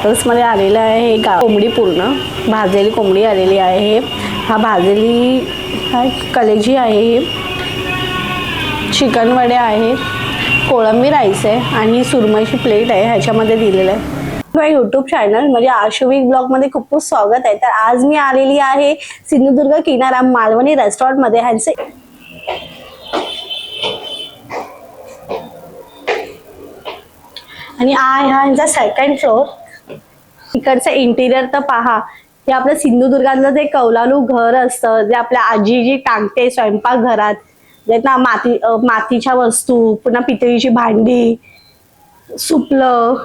मध्ये आलेला आहे हे कोंबडी, पूर्ण भाजलेली कोंबडी आलेली आहे। हा भाजलेली कलेजी आहे, चिकन वडे आहेत, कोळंबी राईस आहे आणि सुरमईची प्लेट आहे ह्याच्यामध्ये दिलेलं आहे। यूट्यूब चॅनल म्हणजे आशुविक ब्लॉग मध्ये खूप खूप स्वागत आहे। तर आज मी आलेली आहे सिंधुदुर्ग किनारा मालवणी रेस्टॉरंट मध्ये। ह्यांचे आणि हा ह्यांचा सेकंड फ्लोर। इकडचं इंटिरियर तर पहा, हे आपलं सिंधुदुर्गातलं जे कौलालू घर असतं, जे आपल्या आजी जी टांगते स्वयंपाक घरात, जे ना मातीच्या वस्तू, पुन्हा पितळीची भांडी, सुपलं,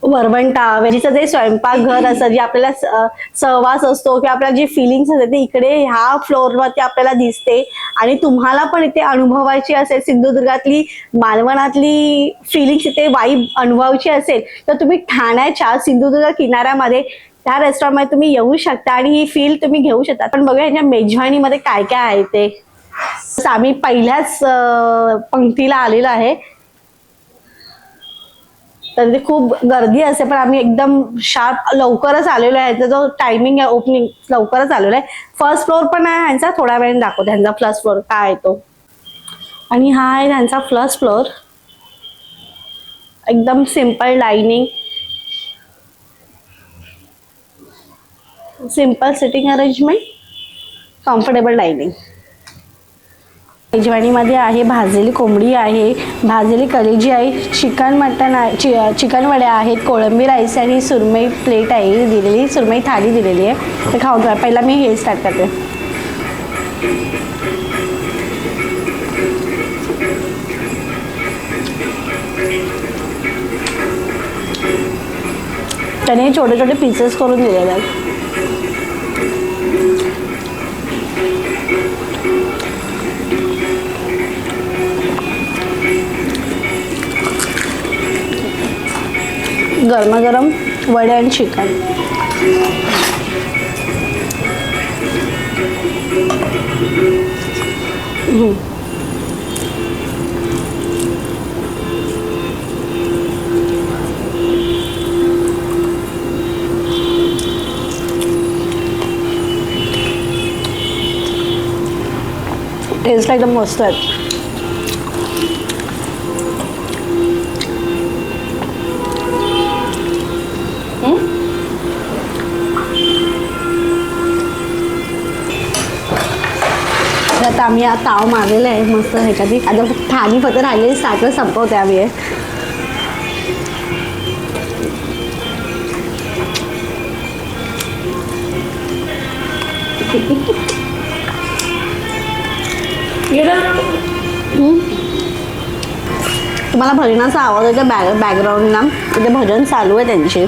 वरवंटा, वेजीचं जे स्वयंपाक घर असतं, जे आपल्याला सहवास असतो किंवा आपल्या जी फिलिंग्स असते ते इकडे ह्या फ्लोअरवरती आपल्याला दिसते। आणि तुम्हाला पण इथे अनुभवायची असेल, सिंधुदुर्गातली मालवणातली फिलिंग्स इथे वाईब अनुभवायची असेल, तर तुम्ही ठाण्याच्या सिंधुदुर्ग किनाऱ्यामध्ये त्या रेस्टॉरंटमध्ये तुम्ही येऊ शकता आणि ही फील तुम्ही घेऊ शकता। पण बघा ह्याच्या मेजवानीमध्ये काय काय आहे ते। आम्ही पहिल्याच पंक्तीला आलेलो आहे, तर ते खूप गर्दी असते, पण आम्ही एकदम शार्प लवकरच आलेलो आहे। जो टायमिंग आहे ओपनिंग लवकरच आलेलो आहे। फर्स्ट फ्लोर पण आहे ह्यांचा, थोड्या वेळाने दाखवते ह्यांचा फर्स्ट फ्लोर काय आहे तो। आणि हा आहे त्यांचा फर्स्ट फ्लोर, एकदम simple dining, simple sitting arrangement, comfortable dining. मेजवानीमध्ये आहे भाजलेली कोंबडी आहे, भाजलेली कलेजी आहे, चिकन मटन आहे, चिकन वडे आहेत, कोळंबी राईस आणि सुरमई प्लेट आहे दिलेली, सुरमई थाली दिलेली आहे। ते खाऊन घ्या। पहिला मी हे स्टार्ट करते। त्याने छोटे छोटे पीसेस करून दिलेले आहेत। गरमागरम वडे आणि चिकन। टेस्ट एकदम मस्त आहे। आता आम्ही ताव मारलेला आहे मस्त ह्याच्यात। आता थाली फक्त राहिलेली स्टार्टर संपवते आम्ही। तुम्हाला भजनाचा आवाज येतो बॅकग्राऊंडला, इथे भजन चालू आहे त्यांचे।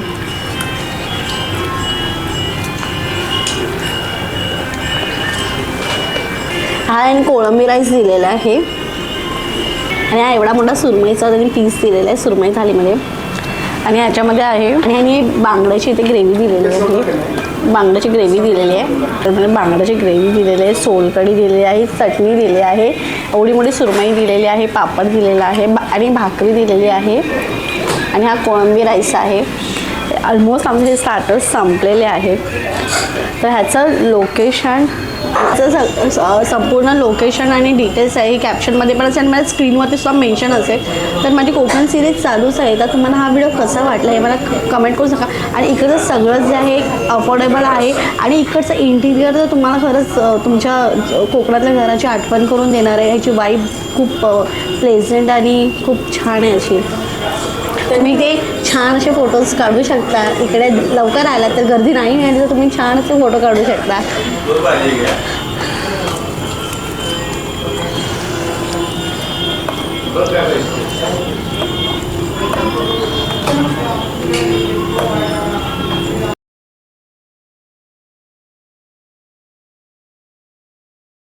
हा आणि कोळंबी राईस दिलेला आहे आणि हा एवढा मोठा सुरमईचा त्यांनी पीस दिलेला आहे सुरमई थालीमध्ये। आणि ह्याच्यामध्ये आहे आणि बांगड्याची इथे ग्रेव्ही दिलेली आहे, बांगड्याची ग्रेव्ही दिलेली आहे। तर बांगड्याची ग्रेव्ही दिलेली आहे, सोलकढी दिलेली आहे, चटणी दिलेली आहे, एवढी मोठी सुरमई दिलेली आहे, पापड दिलेला आहे आणि भाकरी दिलेली आहे। आणि हा कोळंबी राईस आहे। ऑलमोस्ट आमचे स्टार्टर्स संपलेले आहेत। तर ह्याचं लोकेशन, संपूर्ण लोकेशन आणि डिटेल्स आहे कॅप्शनमध्ये पण असेल, मला स्क्रीनवरती सुद्धा मेन्शन असेल। तर माझी कोकण सिरीज चालूच आहे, तर तुम्हाला हा व्हिडिओ कसा वाटला हे मला कमेंट करू शका। आणि इकडचं सगळं जे आहे अफोर्डेबल आहे आणि इकडचं इंटिरियर तर तुम्हाला खरंच तुमच्या कोकणातल्या घराची आठवण करून देणार आहे। ह्याची वाईब खूप प्लेझेंट आणि खूप छान आहे अशी। तुम्ही ते छान असे फोटोज काढू शकता। इकडे लवकर आला तर गर्दी नाही मिळाली तर तुम्ही छान असे फोटो काढू शकता।